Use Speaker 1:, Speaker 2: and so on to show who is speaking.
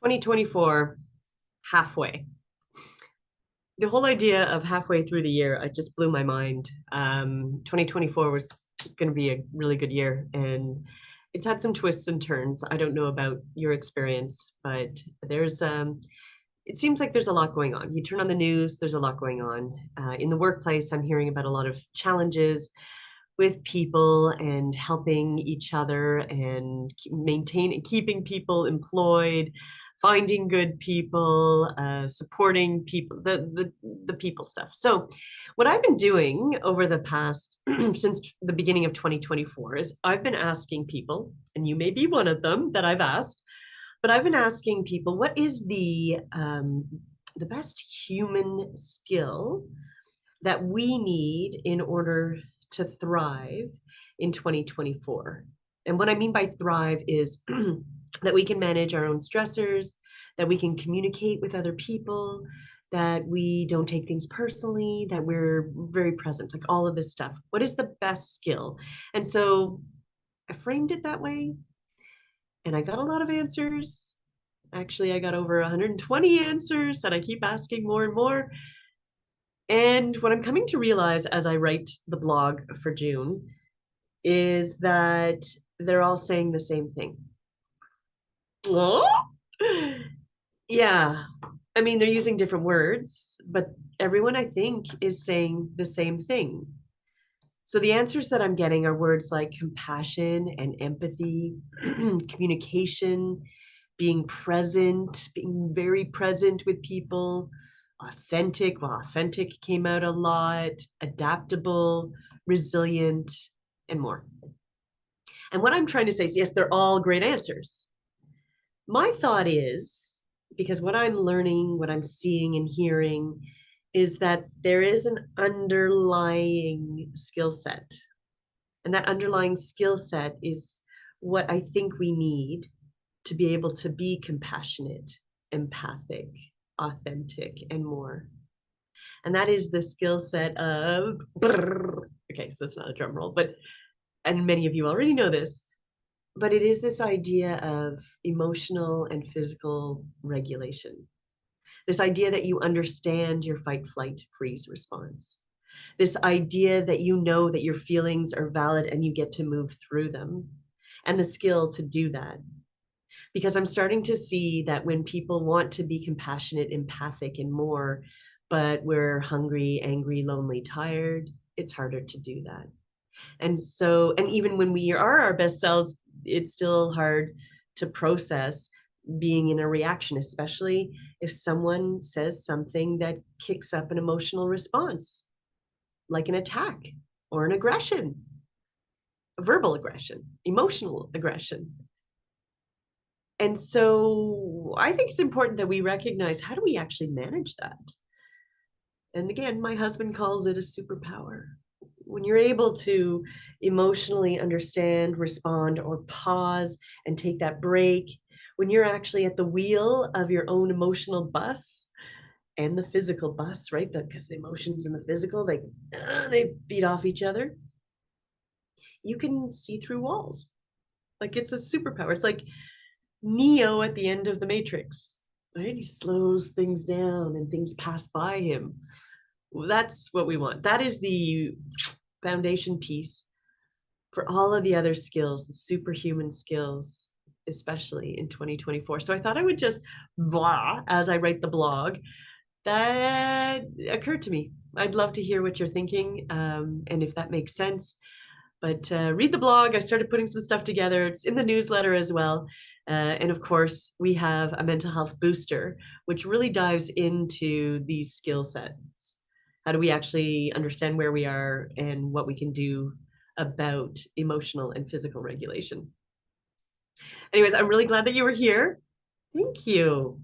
Speaker 1: 2024, halfway. The whole idea of halfway through the year, it just blew my mind. 2024 was going to be a really good year, and it's had some twists and turns. I don't know about your experience, but it seems like there's a lot going on. You turn on the news, there's a lot going on. In the workplace, I'm hearing about a lot of challenges with people and helping each other and keeping people employed, finding good people, supporting people, the people stuff. So what I've been doing over the past since the beginning of 2024 is I've been asking people, and you may be one of them that I've asked, but I've been asking people, what is the best human skill that we need in order to thrive in 2024? And what I mean by thrive is that we can manage our own stressors, that we can communicate with other people, that we don't take things personally, that we're very present, like all of this stuff. What is the best skill? And so I framed it that way, and I got a lot of answers. Actually, I got over 120 answers, and I keep asking more and more. And what I'm coming to realize as I write the blog for June is that they're all saying the same thing. Oh, yeah. I mean, they're using different words, but everyone I think is saying the same thing. So the answers that I'm getting are words like compassion and empathy, communication, being present, being very present with people, authentic. Well, authentic came out a lot, adaptable, resilient, and more. And what I'm trying to say is, yes, they're all great answers. My thought is, because what I'm learning, what I'm seeing and hearing, is that there is an underlying skill set. And that underlying skill set is what I think we need to be able to be compassionate, empathic, authentic, and more. And that is the skill set of, okay, so it's not a drum roll, but, and many of you already know this, but it is this idea of emotional and physical regulation. This idea that you understand your fight, flight, freeze response. This idea that you know that your feelings are valid and you get to move through them, and the skill to do that. Because I'm starting to see that when people want to be compassionate, empathic, and more, but we're hungry, angry, lonely, tired, it's harder to do that. And so, and even when we are our best selves, it's still hard to process being in a reaction, especially if someone says something that kicks up an emotional response, like an attack or an aggression, verbal aggression, emotional aggression. And so I think it's important that we recognize, how do we actually manage that? And again, my husband calls it a superpower. When you're able to emotionally understand, respond, or pause and take that break, when you're actually at the wheel of your own emotional bus and the physical bus, right? Because the emotions and the physical, they feed off each other. You can see through walls. Like, it's a superpower. It's like Neo at the end of the Matrix, right? He slows things down and things pass by him. Well, that's what we want. That is the foundation piece for all of the other skills, the superhuman skills, especially in 2024. So I thought I would just blah as I write the blog. That occurred to me. I'd love to hear what you're thinking, and if that makes sense. But read the blog. I started putting some stuff together. It's in the newsletter as well. And of course, we have a mental health booster, which really dives into these skill sets. How do we actually understand where we are and what we can do about emotional and physical regulation? Anyways, I'm really glad that you were here. Thank you.